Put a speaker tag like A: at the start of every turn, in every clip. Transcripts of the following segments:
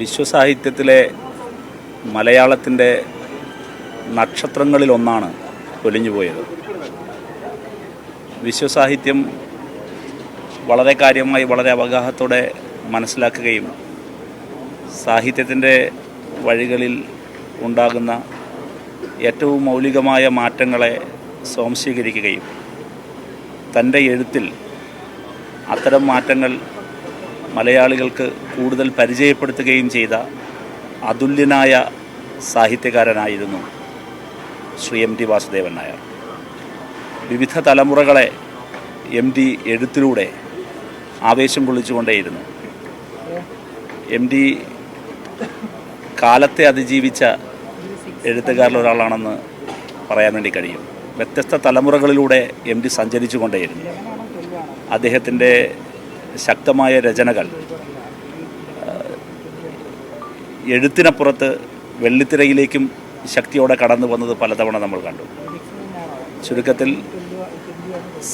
A: വിശ്വസാഹിത്യത്തിലെ മലയാളത്തിൻ്റെ നക്ഷത്രങ്ങളിലൊന്നാണ് പൊലിഞ്ഞുപോയത്. വിശ്വസാഹിത്യം വളരെ കാര്യമായി വളരെ അവഗാഹത്തോടെ മനസ്സിലാക്കുകയും സാഹിത്യത്തിൻ്റെ വഴികളിൽ ഉണ്ടാകുന്ന ഏറ്റവും മൗലികമായ മാറ്റങ്ങളെ സ്വാംശീകരിക്കുകയും തൻ്റെ എഴുത്തിൽ അത്തരം മാറ്റങ്ങൾ മലയാളികൾക്ക് കൂടുതൽ പരിചയപ്പെടുത്തുകയും ചെയ്ത അതുല്യനായ സാഹിത്യകാരനായിരുന്നു ശ്രീ എം ടി വാസുദേവൻ നായർ. വിവിധ തലമുറകളെ എം ടി എഴുത്തിലൂടെ ആവേശം കൊള്ളിച്ചുകൊണ്ടേയിരുന്നു. എം ടി കാലത്തെ അതിജീവിച്ച എഴുത്തുകാരിലൊരാളാണെന്ന് പറയാൻ വേണ്ടി കഴിയും. വ്യത്യസ്ത തലമുറകളിലൂടെ എം ടി സഞ്ചരിച്ചു കൊണ്ടേയിരുന്നു. അദ്ദേഹത്തിൻ്റെ ശക്തമായ രചനകൾ എഴുത്തിനപ്പുറത്ത് വെള്ളിത്തിരയിലേക്കും ശക്തിയോടെ കടന്നു വന്നത് പലതവണ നമ്മൾ കണ്ടു. ചുരുക്കത്തിൽ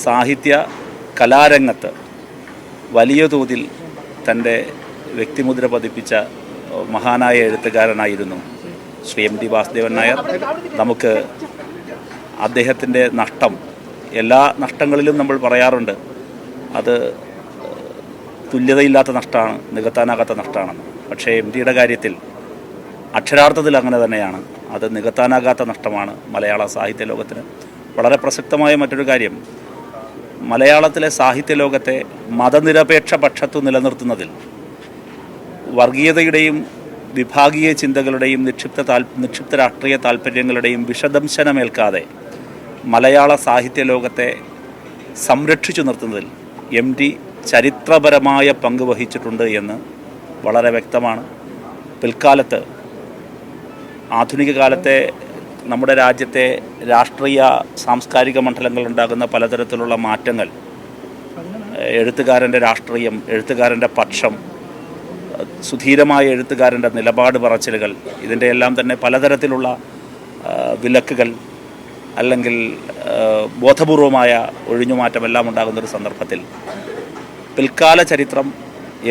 A: സാഹിത്യ കലാരംഗത്ത് വലിയ തോതിൽ തൻ്റെ വ്യക്തിമുദ്ര പതിപ്പിച്ച മഹാനായ എഴുത്തുകാരനായിരുന്നു ശ്രീ എം ടി വാസുദേവൻ നായർ. നമുക്ക് അദ്ദേഹത്തിൻ്റെ നഷ്ടം എല്ലാ നഷ്ടങ്ങളിലും നമ്മൾ പറയാറുണ്ട്, അത് തുല്യതയില്ലാത്ത നഷ്ടമാണ്, നികത്താനാകാത്ത നഷ്ടമാണെന്ന്. പക്ഷേ എം ടിയുടെ കാര്യത്തിൽ അക്ഷരാർത്ഥത്തിൽ അങ്ങനെ തന്നെയാണ്. അത് നികത്താനാകാത്ത നഷ്ടമാണ് മലയാള സാഹിത്യ ലോകത്തിന്. വളരെ പ്രസക്തമായ മറ്റൊരു കാര്യം, മലയാളത്തിലെ സാഹിത്യ ലോകത്തെ മതനിരപേക്ഷ പക്ഷത്തു നിലനിർത്തുന്നതിൽ വർഗീയതയുടെയും വിഭാഗീയ ചിന്തകളുടെയും നിക്ഷിപ്ത രാഷ്ട്രീയ താൽപ്പര്യങ്ങളുടെയും വിഷദംശനമേൽക്കാതെ മലയാള സാഹിത്യ ലോകത്തെ സംരക്ഷിച്ചു നിർത്തുന്നതിൽ എം ടി ചരിത്രപരമായ പങ്ക് വഹിച്ചിട്ടുണ്ട് എന്ന് വളരെ വ്യക്തമാണ്. പിൽക്കാലത്ത് ആധുനിക കാലത്തെ നമ്മുടെ രാജ്യത്തെ രാഷ്ട്രീയ സാംസ്കാരിക മണ്ഡലങ്ങളുണ്ടാകുന്ന പലതരത്തിലുള്ള മാറ്റങ്ങൾ, എഴുത്തുകാരൻ്റെ രാഷ്ട്രീയം, എഴുത്തുകാരൻ്റെ പക്ഷം, സുധീരമായ എഴുത്തുകാരൻ്റെ നിലപാട് പറച്ചിലുകൾ, ഇതിൻ്റെ എല്ലാം തന്നെ പലതരത്തിലുള്ള വിലക്കുകൾ അല്ലെങ്കിൽ ബോധപൂർവമായ ഒഴിഞ്ഞുമാറ്റമെല്ലാം ഉണ്ടാകുന്നൊരു സന്ദർഭത്തിൽ പിൽക്കാല ചരിത്രം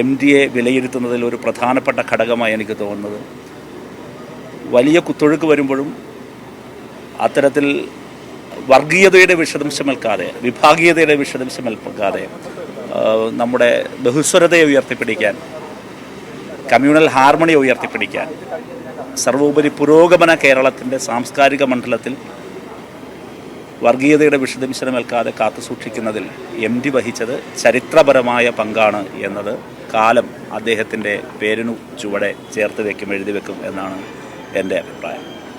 A: എം ടിയെ വിലയിരുത്തുന്നതിൽ ഒരു പ്രധാനപ്പെട്ട ഘടകമായി എനിക്ക് തോന്നുന്നത്, വലിയ കുത്തൊഴുക്ക് വരുമ്പോഴും അത്തരത്തിൽ വർഗീയതയുടെ വിഷദംശമേൽക്കാതെ, വിഭാഗീയതയുടെ വിഷദംശമേൽക്കാതെ നമ്മുടെ ബഹുസ്വരതയെ ഉയർത്തിപ്പിടിക്കാൻ, കമ്മ്യൂണൽ ഹാർമണി ഉയർത്തിപ്പിടിക്കാൻ, സർവോപരി പുരോഗമന കേരളത്തിൻ്റെ സാംസ്കാരിക മണ്ഡലത്തിൽ വർഗീയതയുടെ വിഷദംശനമേൽക്കാതെ കാത്തുസൂക്ഷിക്കുന്നതിൽ എം ടി വഹിച്ചത് ചരിത്രപരമായ പങ്കാണ് എന്നത് കാലം അദ്ദേഹത്തിൻ്റെ പേരിനു ചുവടെ ചേർത്ത് വയ്ക്കും, എഴുതി വയ്ക്കും എന്നാണ് എൻ്റെ അഭിപ്രായം.